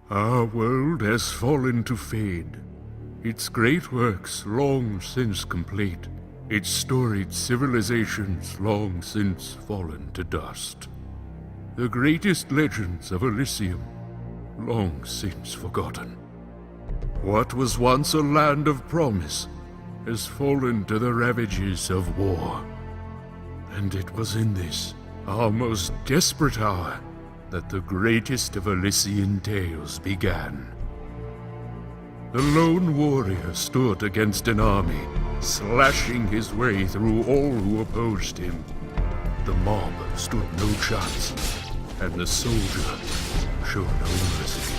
Our world has fallen to fade, its great works long since complete, its storied civilizations long since fallen to dust. The greatest legends of Elysium long since forgotten. What was once a land of promise has fallen to the ravages of war. And it was in this, our most desperate hour, that the greatest of Elysian tales began. The lone warrior stood against an army, slashing his way through all who opposed him. The mob stood no chance, and the soldier showed no mercy.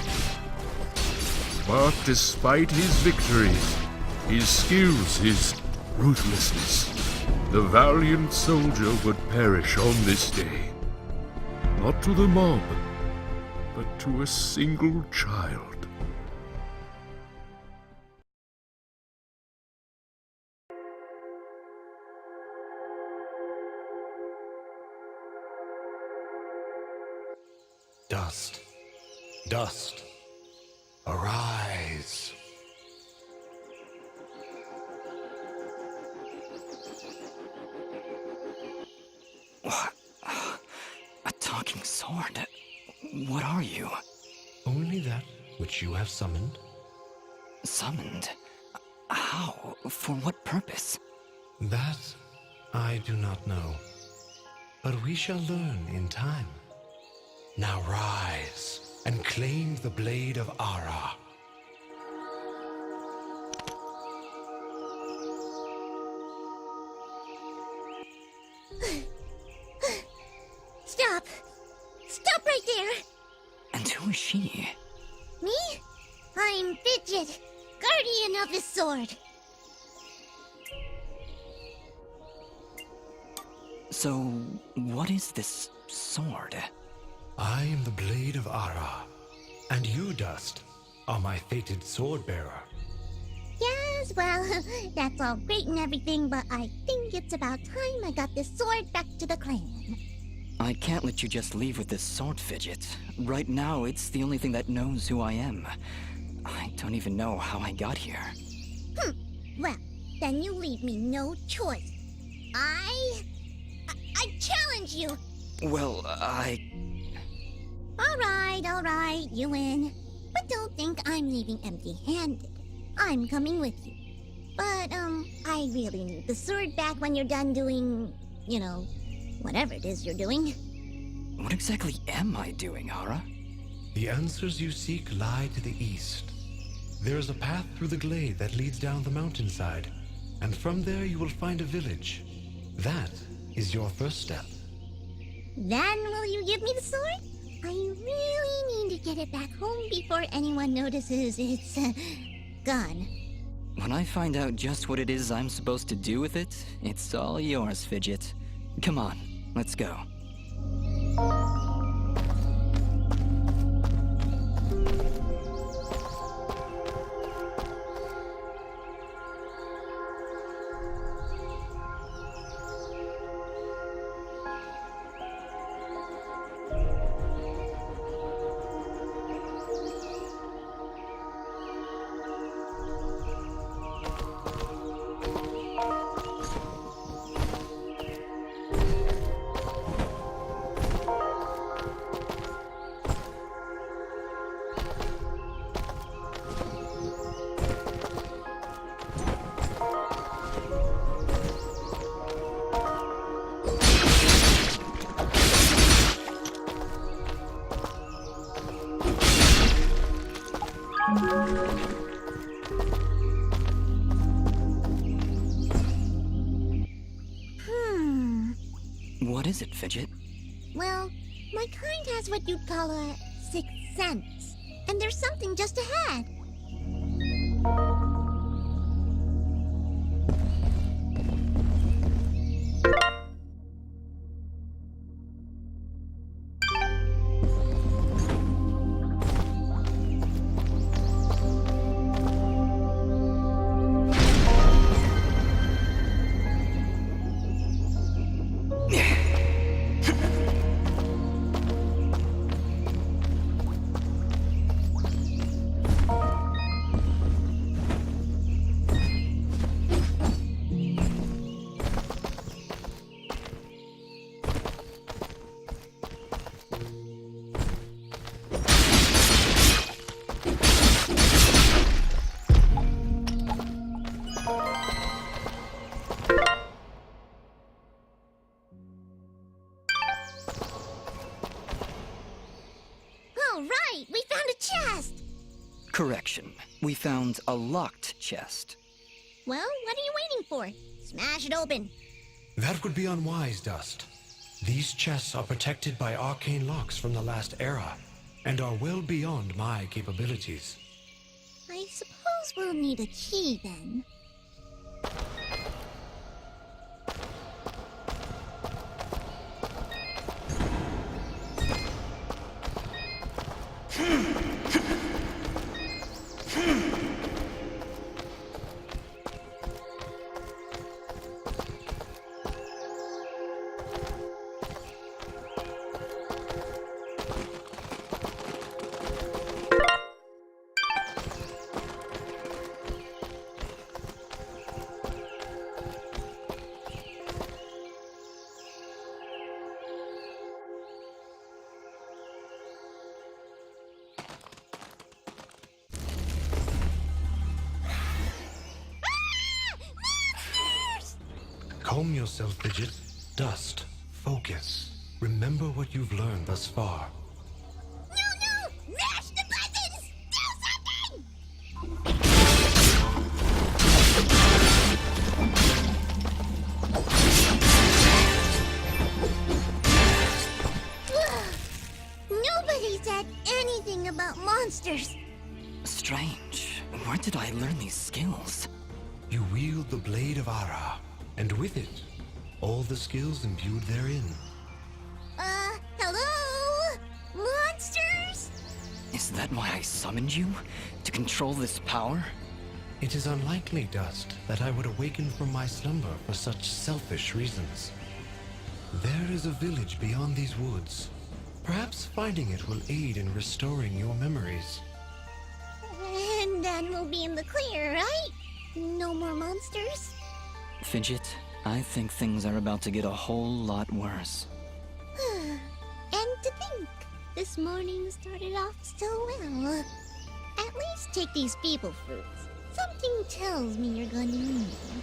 But despite his victories, his skills, his ruthlessness, the valiant soldier would perish on this day. Not to the mob, but to a single child. Dust, dust, arise. What? A talking sword? What are you? Only that which you have summoned. Summoned? How? For what purpose? That I do not know. But we shall learn in time. Now rise and claim the blade of Ara. Stop! Stop right there! And who is she? Me? I'm Fidget, guardian of this sword. So, what is this sword? I am the blade of Ara, and you, Dust, are my fated sword bearer. Yes, well, that's all great and everything, but I think it's about time I got this sword back to the clan. I can't let you just leave with this sword, Fidget. Right now, it's the only thing that knows who I am. I don't even know how I got here. Well, then you leave me no choice. I challenge you! Well, All right, you win. But don't think I'm leaving empty-handed. I'm coming with you. But, I really need the sword back when you're done doing, you know, whatever it is you're doing. What exactly am I doing, Ara? The answers you seek lie to the east. There is a path through the glade that leads down the mountainside, and from there you will find a village. That is your first step. Then will you give me the sword? I really need to get it back home before anyone notices it's, gone. When I find out just what it is I'm supposed to do with it, it's all yours, Fidget. Come on, let's go. What is it, Fidget? Well, my kind has what you'd call a sixth sense. And there's something just ahead. right! We found a chest! Correction. We found a locked chest. Well, what are you waiting for? Smash it open. That would be unwise, Dust. These chests are protected by arcane locks from the last era, and are well beyond my capabilities. I suppose we'll need a key then. Calm yourself, Fidget. Dust. Focus. Remember what you've learned thus far. No! Mash the buttons! Do something! Nobody said anything about monsters. Strange. Where did I learn these skills? You wield the Blade of Ara, and with it, all the skills imbued therein. Hello? Monsters? Is that why I summoned you? To control this power? It is unlikely, Dust, that I would awaken from my slumber for such selfish reasons. There is a village beyond these woods. Perhaps finding it will aid in restoring your memories. And then we'll be in the clear, right? No more monsters? Fidget, I think things are about to get a whole lot worse. And to think, this morning started off so well. At least take these people fruits. Something tells me you're gonna need them.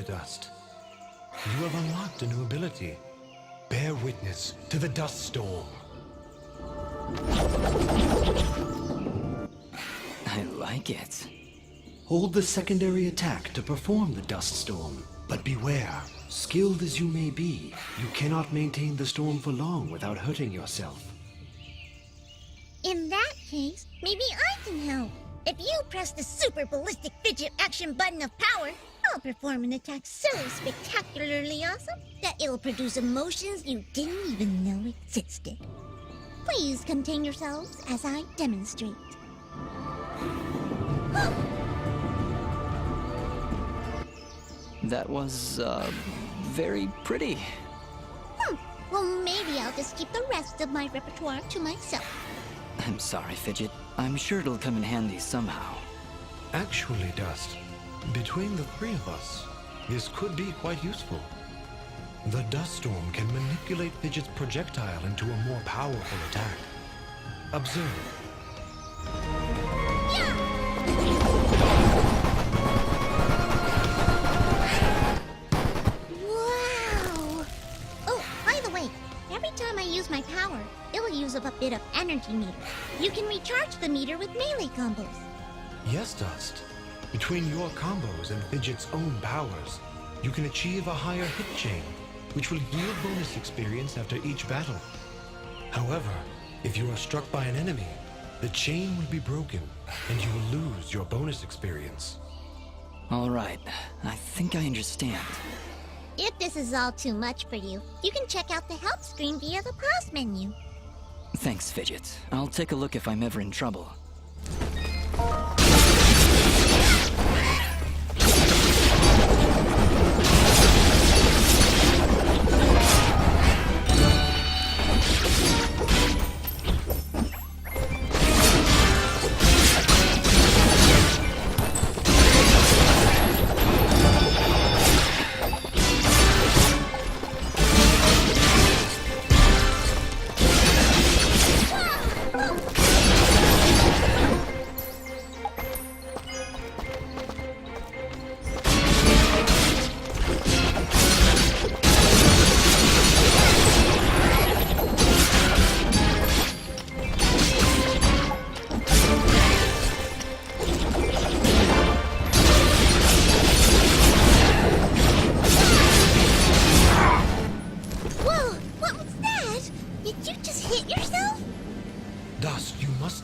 Dust. You have unlocked a new ability. Bear witness to the dust storm. I like it. Hold the secondary attack to perform the dust storm. But beware, skilled as you may be, you cannot maintain the storm for long without hurting yourself. In that case, maybe I can help. If you press the super ballistic fidget action button of power, I'll perform an attack so spectacularly awesome that it'll produce emotions you didn't even know existed. Please contain yourselves as I demonstrate. That was, very pretty. Well, maybe I'll just keep the rest of my repertoire to myself. I'm sorry, Fidget. I'm sure it'll come in handy somehow. Actually, Dust, between the three of us, this could be quite useful. The dust storm can manipulate Fidget's projectile into a more powerful attack. Observe. Wow! Oh, by the way, every time I use my power, it'll use up a bit of energy meter. You can recharge the meter with melee combos. Yes, Dust. Between your combos and Fidget's own powers, you can achieve a higher hit chain, which will yield bonus experience after each battle. However, if you are struck by an enemy, the chain will be broken, and you will lose your bonus experience. All right, I think I understand. If this is all too much for you, you can check out the help screen via the pause menu. Thanks, Fidget. I'll take a look if I'm ever in trouble.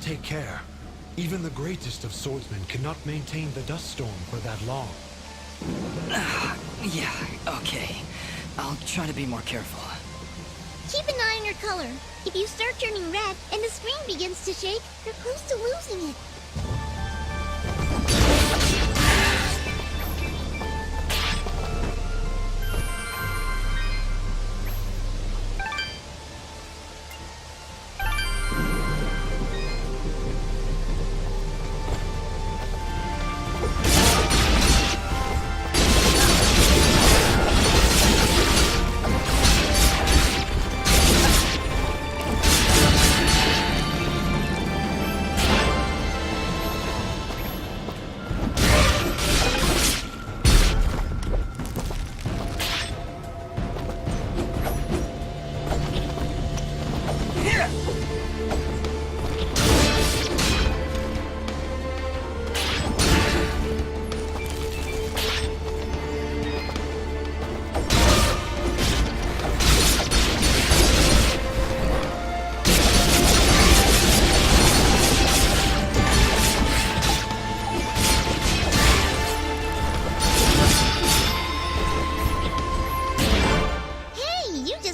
Take care. Even the greatest of swordsmen cannot maintain the dust storm for that long. Yeah, okay. I'll try to be more careful. Keep an eye on your color. If you start turning red and the screen begins to shake, you're close to losing it.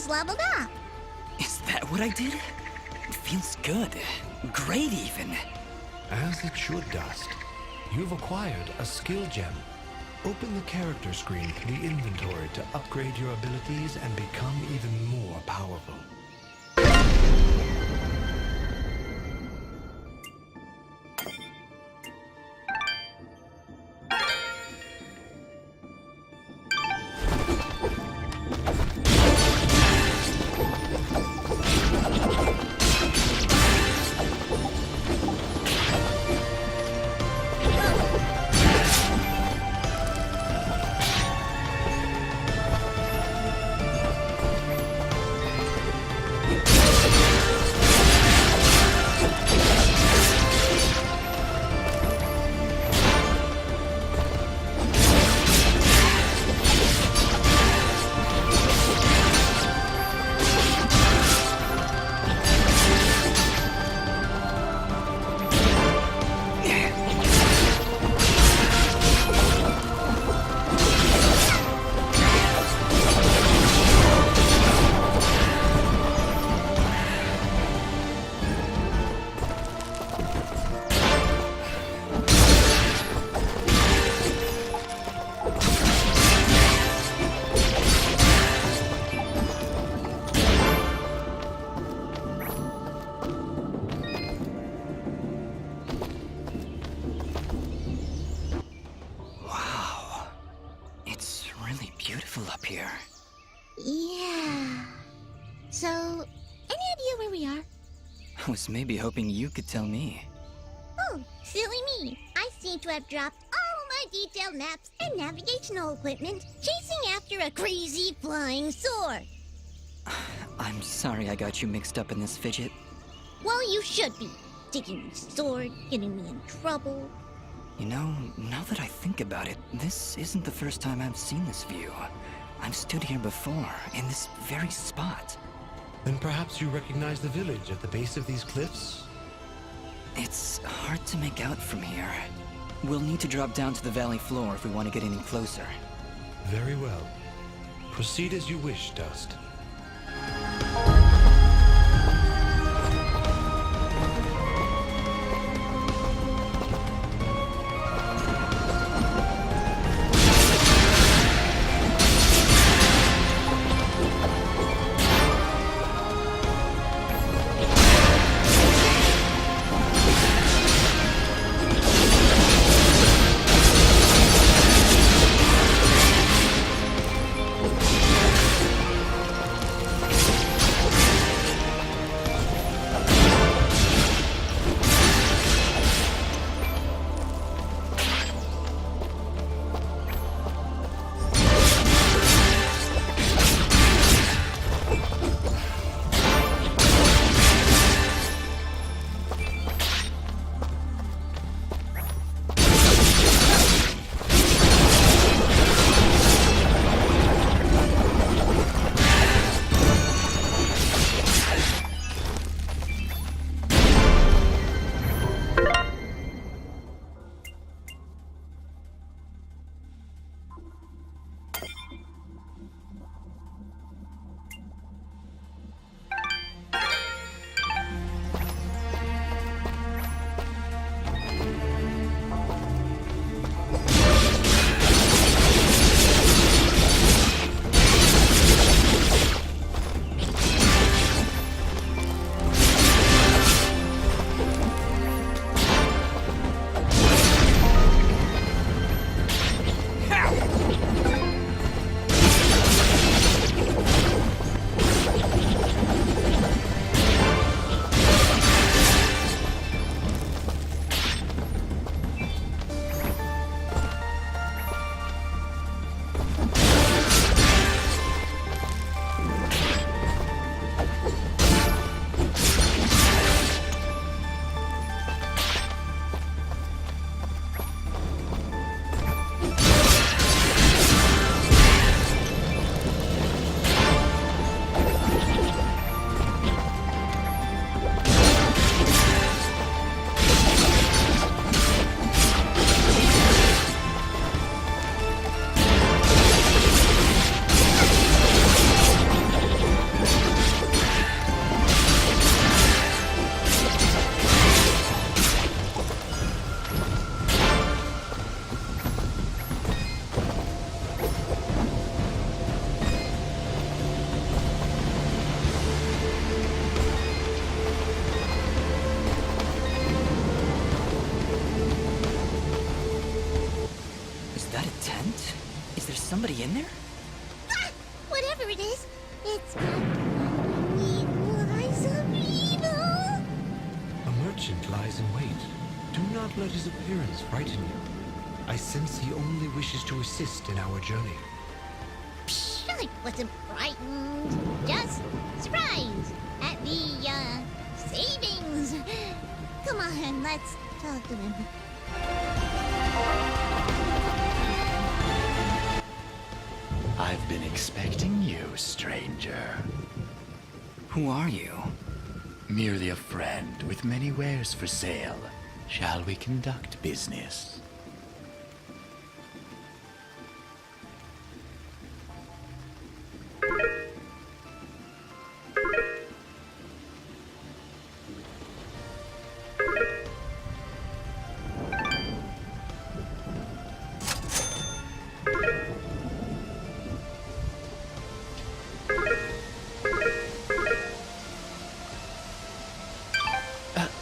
Leveled up. Is that what I did? It feels good. Great, even. As it should, Dust. You've acquired a skill gem. Open the character screen for the inventory to upgrade your abilities and become even more powerful. here. Yeah. So, any idea where we are? I was maybe hoping you could tell me. Oh, silly me. I seem to have dropped all my detailed maps and navigational equipment chasing after a crazy flying sword. I'm sorry I got you mixed up in this fidget. Well, you should be. Taking my sword, getting me in trouble. You know, now that I think about it, this isn't the first time I've seen this view. I've stood here before, in this very spot. Then perhaps you recognize the village at the base of these cliffs? It's hard to make out from here. We'll need to drop down to the valley floor if we want to get any closer. Very well. Proceed as you wish, Dust. somebody in there? Ah! Whatever it is, it's got evil eyes of evil. A merchant lies in wait. Do not let his appearance frighten you. I sense he only wishes to assist in our journey. Psh, I wasn't frightened. Just surprised at the, savings. Come on, let's talk to him. I've been expecting you, stranger. Who are you? Merely a friend with many wares for sale. Shall we conduct business?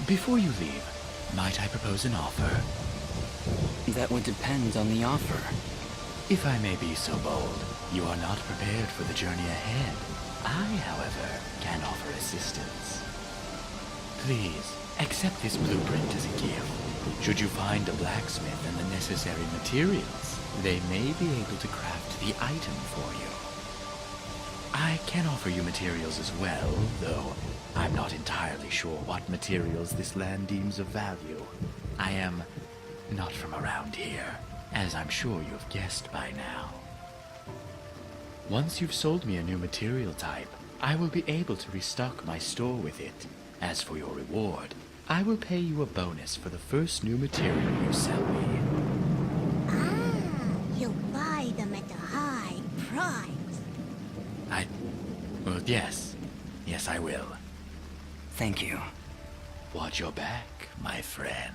Before you leave, might I propose an offer? That would depend on the offer. If I may be so bold, you are not prepared for the journey ahead. I, however, can offer assistance. Please, accept this blueprint as a gift. Should you find a blacksmith and the necessary materials, they may be able to craft the item for you. I can offer you materials as well, though I'm not entirely sure what materials this land deems of value. I am not from around here, as I'm sure you have guessed by now. Once you've sold me a new material type, I will be able to restock my store with it. As for your reward, I will pay you a bonus for the first new material you sell me. You'll buy them at a high price. Well, yes. Yes, I will. Thank you. Watch your back, my friend.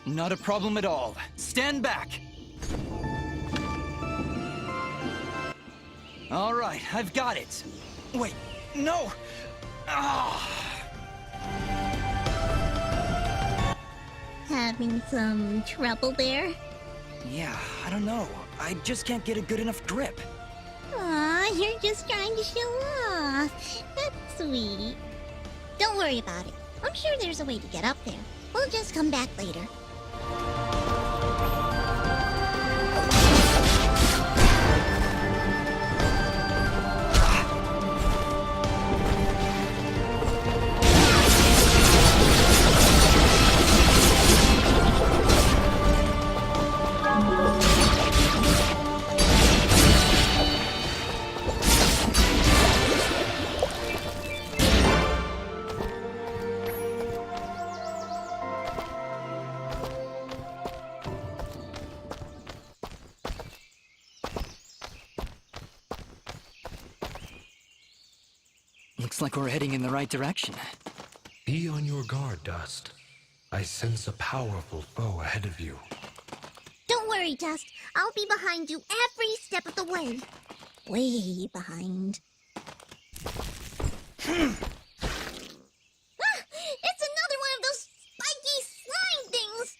Not a problem at all. Stand back! All right, I've got it. Wait, no! Ah! Having some trouble there? Yeah, I don't know. I just can't get a good enough grip. Aw, you're just trying to show off. That's sweet. Don't worry about it. I'm sure there's a way to get up there. We'll just come back later. Looks like we're heading in the right direction. Be on your guard, Dust. I sense a powerful foe ahead of you. Don't worry, Dust. I'll be behind you every step of the way. Way behind. It's another one of those spiky slime things!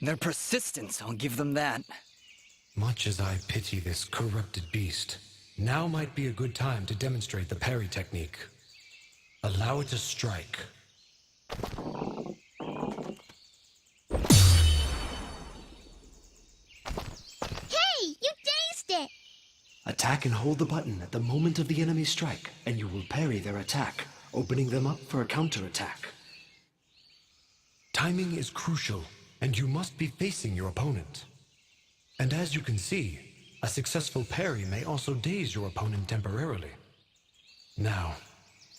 They're persistent, I'll give them that. Much as I pity this corrupted beast, now might be a good time to demonstrate the parry technique. Allow it to strike. Hey, you dazed it! Attack and hold the button at the moment of the enemy's strike, and you will parry their attack, opening them up for a counterattack. Timing is crucial, and you must be facing your opponent. And as you can see, a successful parry may also daze your opponent temporarily. Now,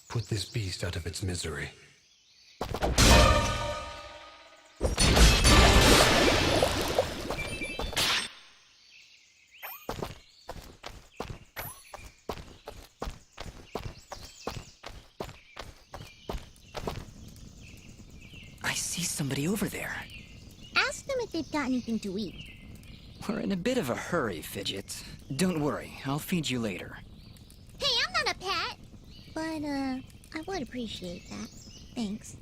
put this beast out of its misery. I see somebody over there. Ask them if they've got anything to eat. We're in a bit of a hurry, Fidget. Don't worry, I'll feed you later. Hey, I'm not a pet! But, I would appreciate that. Thanks.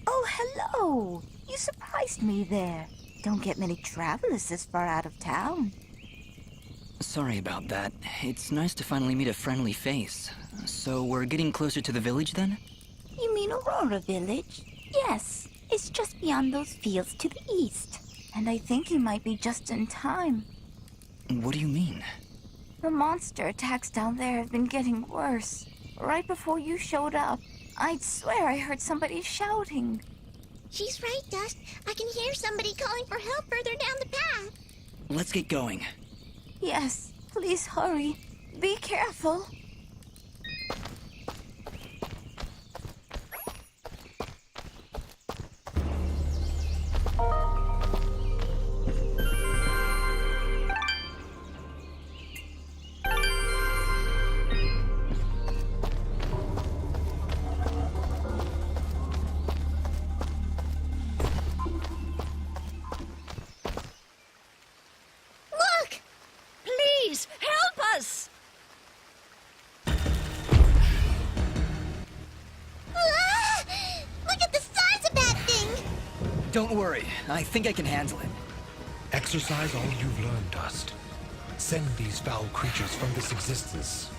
Oh, hello! You surprised me there. Don't get many travelers this far out of town. Sorry about that. It's nice to finally meet a friendly face. So we're getting closer to the village then? You mean Aurora Village? Yes, it's just beyond those fields to the east. And I think you might be just in time. What do you mean? The monster attacks down there have been getting worse. Right before you showed up, I'd swear I heard somebody shouting. She's right, Dust. I can hear somebody calling for help further down the path. Let's get going. Yes, please hurry. Be careful. Look! Please, help us! Ah! Look at the size of that thing! Don't worry, I think I can handle it. Exercise all you've learned, Dust. Send these foul creatures from this existence.